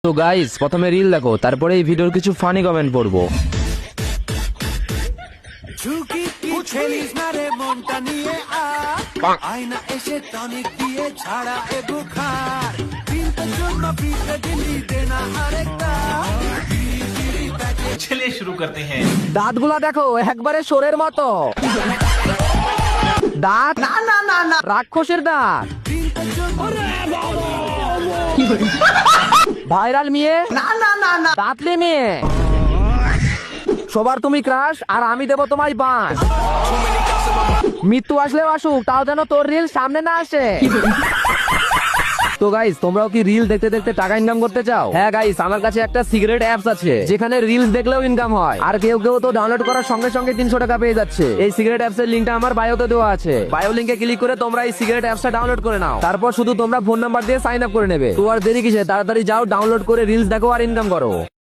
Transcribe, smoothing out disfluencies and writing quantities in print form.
তো গাইস প্রথমে রিল দেখো, তারপরে এই ভিডিওর কিছু ফানি কমেন্ট পড়বো। আয়না এসে টনিক দিয়ে ছাড়া এ বুখার দেনা আরেকটা। चलिए शुरू करते हैं। দাঁতগুলা দেখো একবারে সোরের মতো। দাঁত না না না না রাক্ষসের দাঁত। ভাইরাল মেয়ে না না না না দাঁতলে মেয়ে। সবার তুমি ক্রাশ আর আমি দেব তোমায় বাঁশ। মৃত্যু আসলেও আসুক, তাও যেন তোর রিল সামনে না আসে। তো গাইস তোমরাও কি রিল দেখতে দেখতে টাকা ইনকাম করতে চাও? হ্যাঁ গাইস, আমার কাছে একটা সিগারেট অ্যাপস আছে যেখানে রিলস দেখলেও ইনকাম হয়। আর কেউ কেউ তো ডাউনলোড করার সঙ্গে সঙ্গে 300 টাকা পেয়ে যাচ্ছে। এই সিগারেট অ্যাপস এর লিংকটা আমার বায়োতে দেওয়া আছে। বায়ো লিংকে ক্লিক করে তোমরা এই সিগারেট অ্যাপসটা ডাউনলোড করে নাও। তারপর শুধু তোমরা ফোন নাম্বার দিয়ে সাইন আপ করে নেবে। তো আর দেরি কিসে, তাড়াতাড়ি যাও, ডাউনলোড করে রিলস দেখো আর ইনকাম করো।